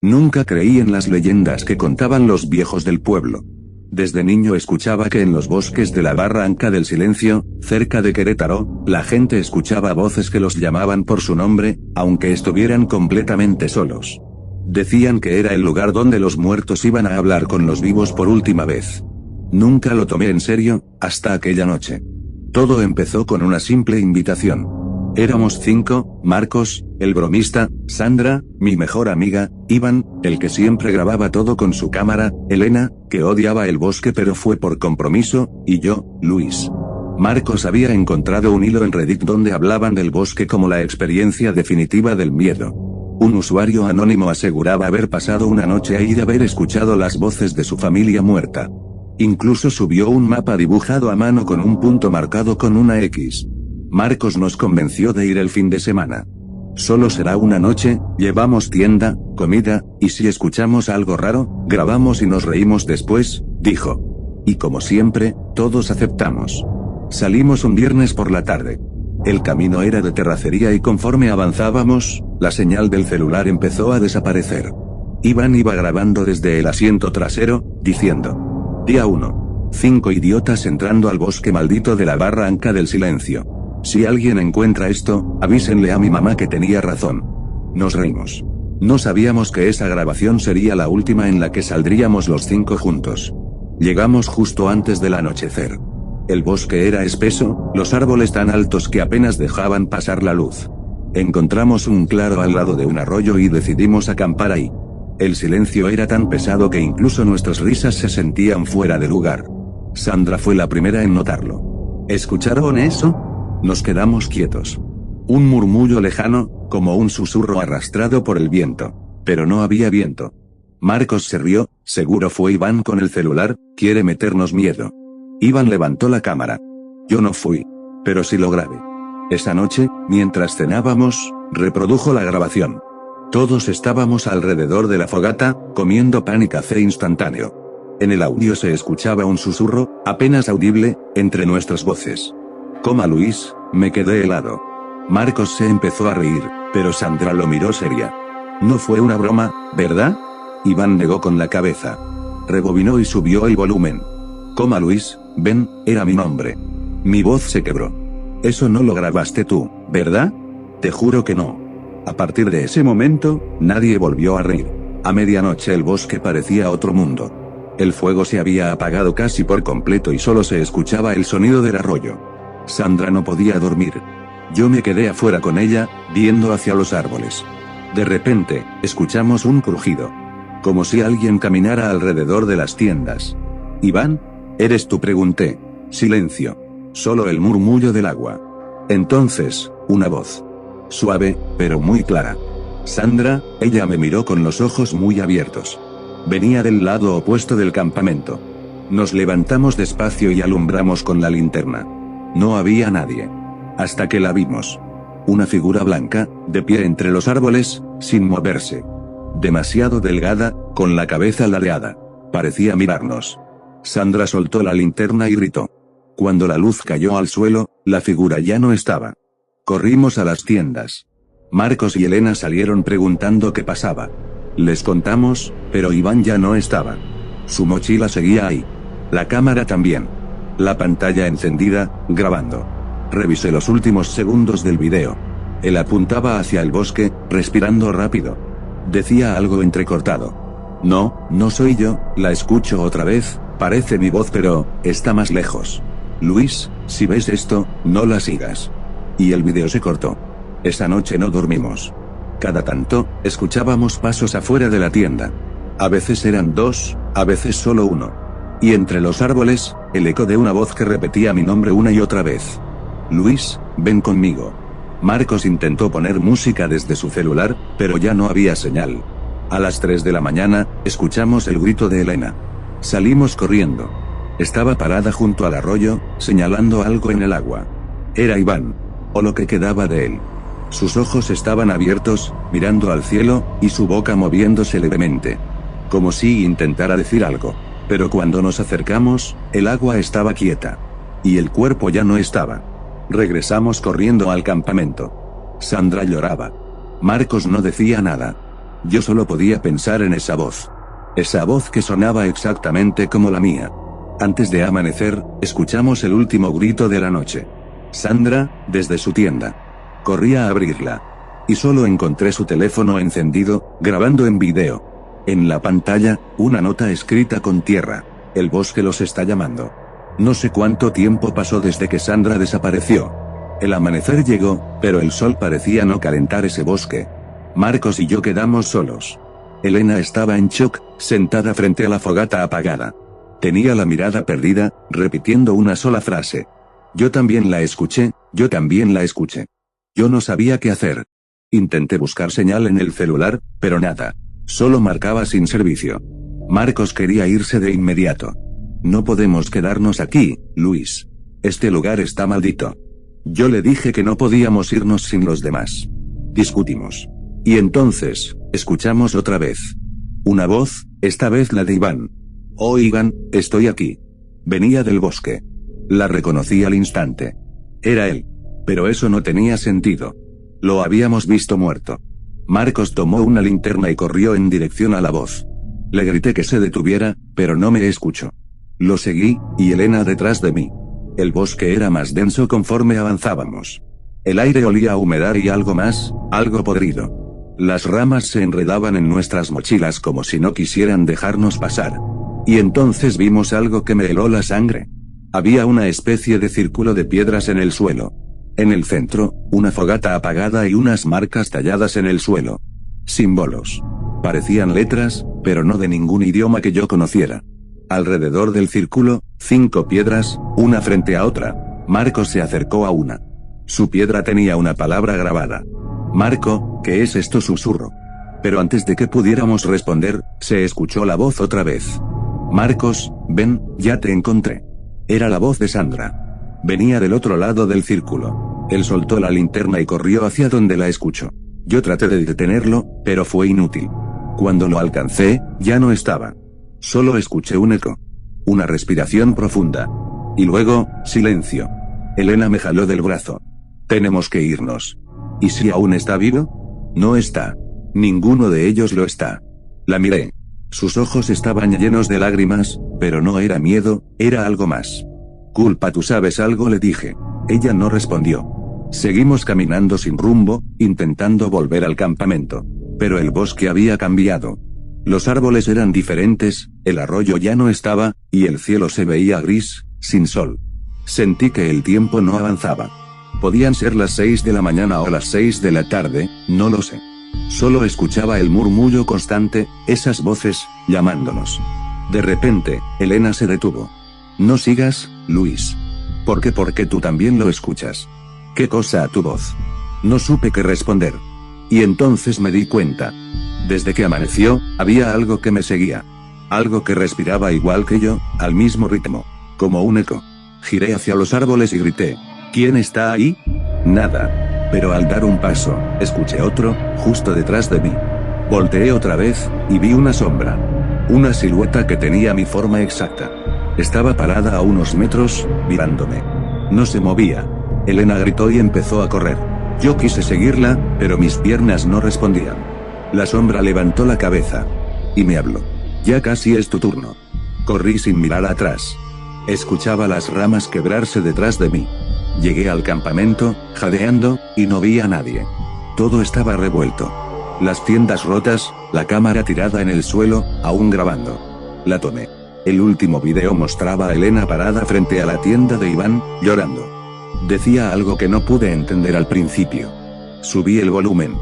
Nunca creí en las leyendas que contaban los viejos del pueblo. Desde niño escuchaba que en los bosques de la Barranca del Silencio, cerca de Querétaro, la gente escuchaba voces que los llamaban por su nombre, aunque estuvieran completamente solos. Decían que era el lugar donde los muertos iban a hablar con los vivos por última vez. Nunca lo tomé en serio, hasta aquella noche. Todo empezó con una simple invitación. Éramos 5, Marcos, el bromista, Sandra, mi mejor amiga, Iván, el que siempre grababa todo con su cámara, Elena, que odiaba el bosque pero fue por compromiso, y yo, Luis. Marcos había encontrado un hilo en Reddit donde hablaban del bosque como la experiencia definitiva del miedo. Un usuario anónimo aseguraba haber pasado una noche ahí y haber escuchado las voces de su familia muerta. Incluso subió un mapa dibujado a mano con un punto marcado con una X. Marcos nos convenció de ir el fin de semana. Solo será una noche, llevamos tienda, comida, y si escuchamos algo raro, grabamos y nos reímos después, dijo. Y como siempre, todos aceptamos. Salimos un viernes por la tarde. El camino era de terracería y conforme avanzábamos, la señal del celular empezó a desaparecer. Iván iba grabando desde el asiento trasero, diciendo. Día 1. 5 idiotas entrando al bosque maldito de la Barranca del Silencio. Si alguien encuentra esto, avísenle a mi mamá que tenía razón. Nos reímos. No sabíamos que esa grabación sería la última en la que saldríamos los 5 juntos. Llegamos justo antes del anochecer. El bosque era espeso, los árboles tan altos que apenas dejaban pasar la luz. Encontramos un claro al lado de un arroyo y decidimos acampar ahí. El silencio era tan pesado que incluso nuestras risas se sentían fuera de lugar. Sandra fue la primera en notarlo. ¿Escucharon eso? Nos quedamos quietos. Un murmullo lejano, como un susurro arrastrado por el viento. Pero no había viento. Marcos se rió, seguro fue Iván con el celular, quiere meternos miedo. Iván levantó la cámara. Yo no fui. Pero sí lo grabé. Esa noche, mientras cenábamos, reprodujo la grabación. Todos estábamos alrededor de la fogata, comiendo pan y café instantáneo. En el audio se escuchaba un susurro, apenas audible, entre nuestras voces. Coma Luis, me quedé helado. Marcos se empezó a reír, pero Sandra lo miró seria. No fue una broma, ¿verdad? Iván negó con la cabeza. Rebobinó y subió el volumen. Coma Luis, ven, era mi nombre. Mi voz se quebró. Eso no lo grabaste tú, ¿verdad? Te juro que no. A partir de ese momento, nadie volvió a reír. A medianoche el bosque parecía otro mundo. El fuego se había apagado casi por completo y solo se escuchaba el sonido del arroyo. Sandra no podía dormir. Yo me quedé afuera con ella, viendo hacia los árboles. De repente, escuchamos un crujido. Como si alguien caminara alrededor de las tiendas. Iván, ¿eres tú? Pregunté. Silencio. Solo el murmullo del agua. Entonces, una voz. Suave, pero muy clara. Sandra, ella me miró con los ojos muy abiertos. Venía del lado opuesto del campamento. Nos levantamos despacio y alumbramos con la linterna. No había nadie. Hasta que la vimos. Una figura blanca, de pie entre los árboles, sin moverse. Demasiado delgada, con la cabeza ladeada. Parecía mirarnos. Sandra soltó la linterna y gritó. Cuando la luz cayó al suelo, la figura ya no estaba. Corrimos a las tiendas. Marcos y Elena salieron preguntando qué pasaba. Les contamos, pero Iván ya no estaba. Su mochila seguía ahí. La cámara también. La pantalla encendida, grabando. Revisé los últimos segundos del video. Él apuntaba hacia el bosque, respirando rápido. Decía algo entrecortado. No, no soy yo, la escucho otra vez, parece mi voz pero, está más lejos. Luis, si ves esto, no la sigas. Y el video se cortó. Esa noche no dormimos. Cada tanto, escuchábamos pasos afuera de la tienda. A veces eran 2, a veces solo 1. Y entre los árboles, el eco de una voz que repetía mi nombre una y otra vez. Luis, ven conmigo. Marcos intentó poner música desde su celular, pero ya no había señal. A las 3 de la mañana, escuchamos el grito de Elena. Salimos corriendo. Estaba parada junto al arroyo, señalando algo en el agua. Era Iván. O lo que quedaba de él. Sus ojos estaban abiertos, mirando al cielo, y su boca moviéndose levemente. Como si intentara decir algo. Pero cuando nos acercamos, el agua estaba quieta. Y el cuerpo ya no estaba. Regresamos corriendo al campamento. Sandra lloraba. Marcos no decía nada. Yo solo podía pensar en esa voz. Esa voz que sonaba exactamente como la mía. Antes de amanecer, escuchamos el último grito de la noche. Sandra, desde su tienda. Corrí a abrirla. Y solo encontré su teléfono encendido, grabando en video. En la pantalla, una nota escrita con tierra. El bosque los está llamando. No sé cuánto tiempo pasó desde que Sandra desapareció. El amanecer llegó, pero el sol parecía no calentar ese bosque. Marcos y yo quedamos solos. Elena estaba en shock, sentada frente a la fogata apagada. Tenía la mirada perdida, repitiendo una sola frase. Yo también la escuché, yo también la escuché. Yo no sabía qué hacer. Intenté buscar señal en el celular, pero nada. Solo marcaba sin servicio. Marcos quería irse de inmediato. No podemos quedarnos aquí, Luis. Este lugar está maldito. Yo le dije que no podíamos irnos sin los demás. Discutimos. Y entonces, escuchamos otra vez. Una voz, esta vez la de Iván. Oigan, estoy aquí. Venía del bosque. La reconocí al instante. Era él. Pero eso no tenía sentido. Lo habíamos visto muerto. Marcos tomó una linterna y corrió en dirección a la voz. Le grité que se detuviera, pero no me escuchó. Lo seguí, y Elena detrás de mí. El bosque era más denso conforme avanzábamos. El aire olía a humedad y algo más, algo podrido. Las ramas se enredaban en nuestras mochilas como si no quisieran dejarnos pasar. Y entonces vimos algo que me heló la sangre. Había una especie de círculo de piedras en el suelo. En el centro, una fogata apagada y unas marcas talladas en el suelo. Símbolos. Parecían letras, pero no de ningún idioma que yo conociera. Alrededor del círculo, 5 piedras, una frente a otra. Marco se acercó a una. Su piedra tenía una palabra grabada. Marco, ¿qué es esto? Susurró. Pero antes de que pudiéramos responder, se escuchó la voz otra vez. Marcos, ven, ya te encontré. Era la voz de Sandra. Venía del otro lado del círculo. Él soltó la linterna y corrió hacia donde la escuchó. Yo traté de detenerlo, pero fue inútil. Cuando lo alcancé, ya no estaba. Solo escuché un eco. Una respiración profunda. Y luego, silencio. Elena me jaló del brazo. Tenemos que irnos. ¿Y si aún está vivo? No está. Ninguno de ellos lo está. La miré. Sus ojos estaban llenos de lágrimas, pero no era miedo, era algo más. Culpa, ¿tú sabes algo?, le dije. Ella no respondió. Seguimos caminando sin rumbo, intentando volver al campamento. Pero el bosque había cambiado. Los árboles eran diferentes, el arroyo ya no estaba, y el cielo se veía gris, sin sol. Sentí que el tiempo no avanzaba. Podían ser las 6 de la mañana o las 6 de la tarde, no lo sé. Solo escuchaba el murmullo constante, esas voces, llamándonos. De repente, Elena se detuvo. No sigas, Luis. ¿Por qué? Porque tú también lo escuchas. ¿Qué cosa a tu voz? No supe qué responder. Y entonces me di cuenta. Desde que amaneció, había algo que me seguía. Algo que respiraba igual que yo, al mismo ritmo. Como un eco. Giré hacia los árboles y grité. ¿Quién está ahí? Nada. Pero al dar un paso, escuché otro, justo detrás de mí. Volteé otra vez, y vi una sombra. Una silueta que tenía mi forma exacta. Estaba parada a unos metros, mirándome. No se movía. Elena gritó y empezó a correr. Yo quise seguirla, pero mis piernas no respondían. La sombra levantó la cabeza. Y me habló. Ya casi es tu turno. Corrí sin mirar atrás. Escuchaba las ramas quebrarse detrás de mí. Llegué al campamento, jadeando, y no vi a nadie. Todo estaba revuelto. Las tiendas rotas, la cámara tirada en el suelo, aún grabando. La tomé. El último video mostraba a Elena parada frente a la tienda de Iván, llorando. Decía algo que no pude entender al principio. Subí el volumen.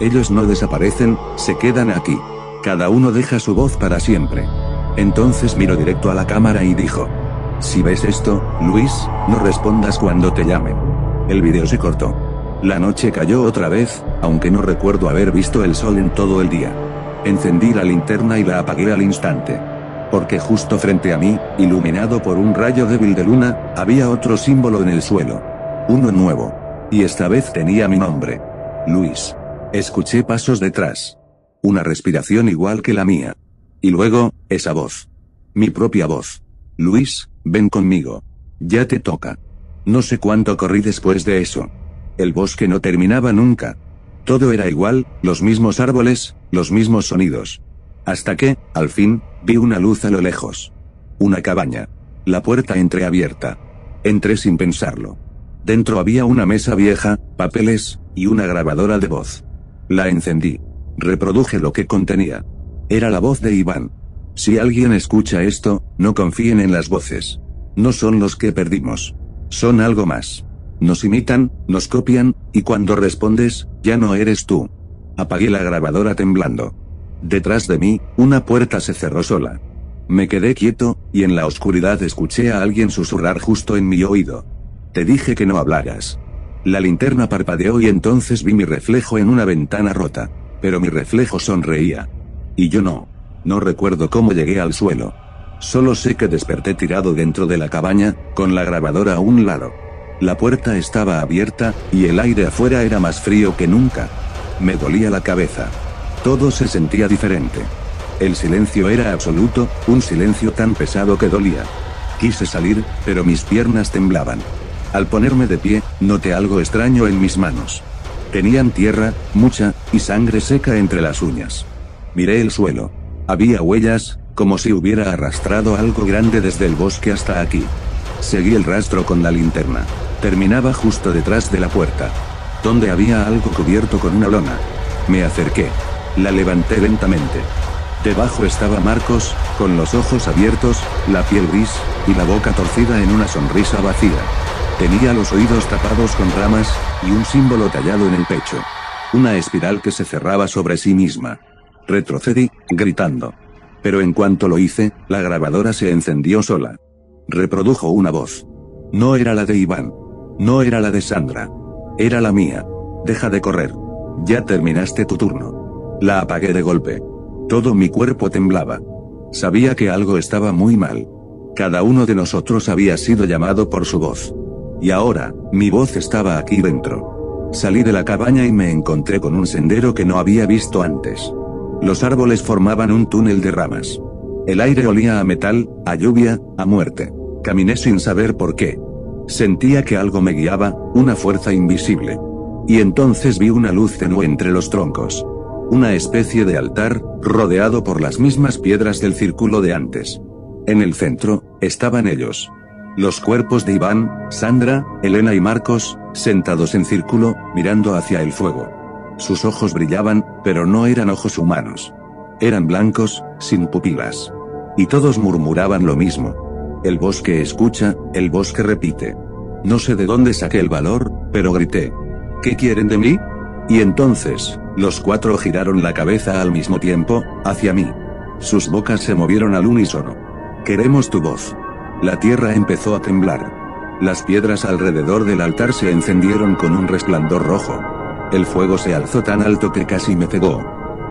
Ellos no desaparecen, se quedan aquí. Cada uno deja su voz para siempre. Entonces miró directo a la cámara y dijo. Si ves esto, Luis, no respondas cuando te llamen. El video se cortó. La noche cayó otra vez, aunque no recuerdo haber visto el sol en todo el día. Encendí la linterna y la apagué al instante. Porque justo frente a mí, iluminado por un rayo débil de luna, había otro símbolo en el suelo. Uno nuevo. Y esta vez tenía mi nombre. Luis. Escuché pasos detrás. Una respiración igual que la mía. Y luego, esa voz. Mi propia voz. Luis, ven conmigo. Ya te toca. No sé cuánto corrí después de eso. El bosque no terminaba nunca. Todo era igual, los mismos árboles, los mismos sonidos. Hasta que, al fin, vi una luz a lo lejos. Una cabaña. La puerta entreabierta. Entré sin pensarlo. Dentro había una mesa vieja, papeles, y una grabadora de voz. La encendí. Reproduje lo que contenía. Era la voz de Iván. Si alguien escucha esto, no confíen en las voces. No son los que perdimos. Son algo más. Nos imitan, nos copian, y cuando respondes, ya no eres tú. Apagué la grabadora temblando. Detrás de mí, una puerta se cerró sola. Me quedé quieto, y en la oscuridad escuché a alguien susurrar justo en mi oído. Te dije que no hablaras. La linterna parpadeó y entonces vi mi reflejo en una ventana rota. Pero mi reflejo sonreía. Y yo no. No recuerdo cómo llegué al suelo. Solo sé que desperté tirado dentro de la cabaña, con la grabadora a un lado. La puerta estaba abierta, y el aire afuera era más frío que nunca. Me dolía la cabeza. Todo se sentía diferente. El silencio era absoluto, un silencio tan pesado que dolía. Quise salir, pero mis piernas temblaban. Al ponerme de pie, noté algo extraño en mis manos. Tenían tierra, mucha, y sangre seca entre las uñas. Miré el suelo. Había huellas, como si hubiera arrastrado algo grande desde el bosque hasta aquí. Seguí el rastro con la linterna. Terminaba justo detrás de la puerta, donde había algo cubierto con una lona. Me acerqué. La levanté lentamente. Debajo estaba Marcos, con los ojos abiertos, la piel gris, y la boca torcida en una sonrisa vacía. Tenía los oídos tapados con ramas, y un símbolo tallado en el pecho. Una espiral que se cerraba sobre sí misma. Retrocedí, gritando. Pero en cuanto lo hice, la grabadora se encendió sola. Reprodujo una voz. No era la de Iván. No era la de Sandra. Era la mía. Deja de correr. Ya terminaste tu turno. La apagué de golpe. Todo mi cuerpo temblaba. Sabía que algo estaba muy mal. Cada uno de nosotros había sido llamado por su voz. Y ahora, mi voz estaba aquí dentro. Salí de la cabaña y me encontré con un sendero que no había visto antes. Los árboles formaban un túnel de ramas. El aire olía a metal, a lluvia, a muerte. Caminé sin saber por qué. Sentía que algo me guiaba, una fuerza invisible. Y entonces vi una luz tenue entre los troncos. Una especie de altar, rodeado por las mismas piedras del círculo de antes. En el centro, estaban ellos. Los cuerpos de Iván, Sandra, Elena y Marcos, sentados en círculo, mirando hacia el fuego. Sus ojos brillaban, pero no eran ojos humanos. Eran blancos, sin pupilas. Y todos murmuraban lo mismo. El bosque escucha, el bosque repite. No sé de dónde saqué el valor, pero grité. ¿Qué quieren de mí? Y entonces, los cuatro giraron la cabeza al mismo tiempo, hacia mí. Sus bocas se movieron al unísono. Queremos tu voz. La tierra empezó a temblar. Las piedras alrededor del altar se encendieron con un resplandor rojo. El fuego se alzó tan alto que casi me cegó.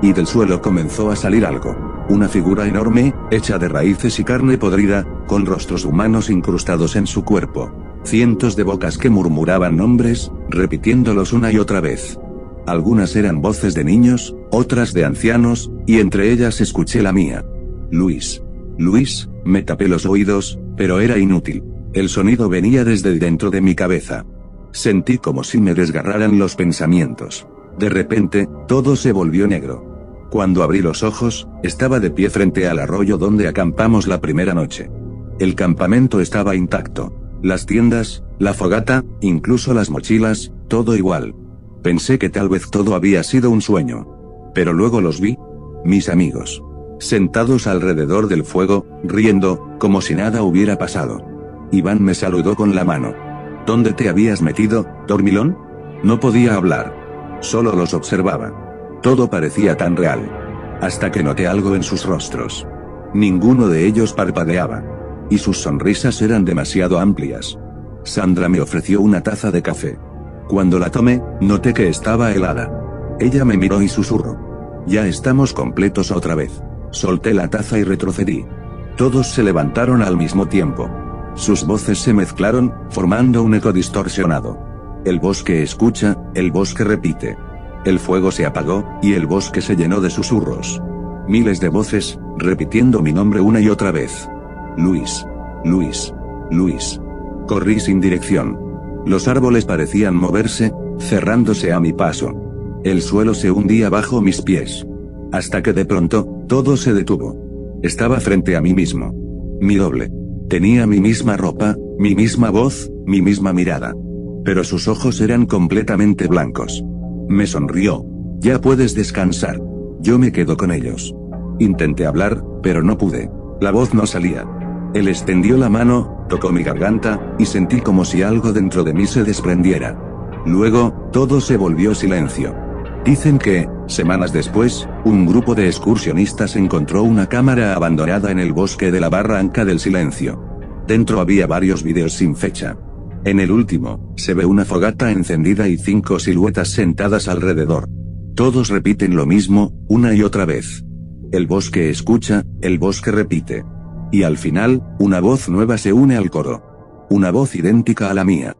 Y del suelo comenzó a salir algo. Una figura enorme, hecha de raíces y carne podrida, con rostros humanos incrustados en su cuerpo. Cientos de bocas que murmuraban nombres, repitiéndolos una y otra vez. Algunas eran voces de niños, otras de ancianos, y entre ellas escuché la mía. Luis. Luis, me tapé los oídos, pero era inútil. El sonido venía desde dentro de mi cabeza. Sentí como si me desgarraran los pensamientos. De repente, todo se volvió negro. Cuando abrí los ojos, estaba de pie frente al arroyo donde acampamos la primera noche. El campamento estaba intacto. Las tiendas, la fogata, incluso las mochilas, todo igual. Pensé que tal vez todo había sido un sueño. Pero luego los vi. Mis amigos. Sentados alrededor del fuego, riendo, como si nada hubiera pasado. Iván me saludó con la mano. ¿Dónde te habías metido, dormilón? No podía hablar. Solo los observaba. Todo parecía tan real. Hasta que noté algo en sus rostros. Ninguno de ellos parpadeaba. Y sus sonrisas eran demasiado amplias. Sandra me ofreció una taza de café. Cuando la tomé, noté que estaba helada. Ella me miró y susurró. Ya estamos completos otra vez. Solté la taza y retrocedí. Todos se levantaron al mismo tiempo. Sus voces se mezclaron, formando un eco distorsionado. El bosque escucha, el bosque repite. El fuego se apagó, y el bosque se llenó de susurros. Miles de voces, repitiendo mi nombre una y otra vez. Luis. Luis. Luis. Corrí sin dirección. Los árboles parecían moverse, cerrándose a mi paso. El suelo se hundía bajo mis pies. Hasta que de pronto, todo se detuvo. Estaba frente a mí mismo. Mi doble. Tenía mi misma ropa, mi misma voz, mi misma mirada. Pero sus ojos eran completamente blancos. Me sonrió. Ya puedes descansar. Yo me quedo con ellos. Intenté hablar, pero no pude. La voz no salía. Él extendió la mano, tocó mi garganta, y sentí como si algo dentro de mí se desprendiera. Luego, todo se volvió silencio. Dicen que, semanas después, un grupo de excursionistas encontró una cámara abandonada en el bosque de la Barranca del Silencio. Dentro había varios vídeos sin fecha. En el último, se ve una fogata encendida y 5 siluetas sentadas alrededor. Todos repiten lo mismo, una y otra vez. El bosque escucha, el bosque repite. Y al final, una voz nueva se une al coro. Una voz idéntica a la mía.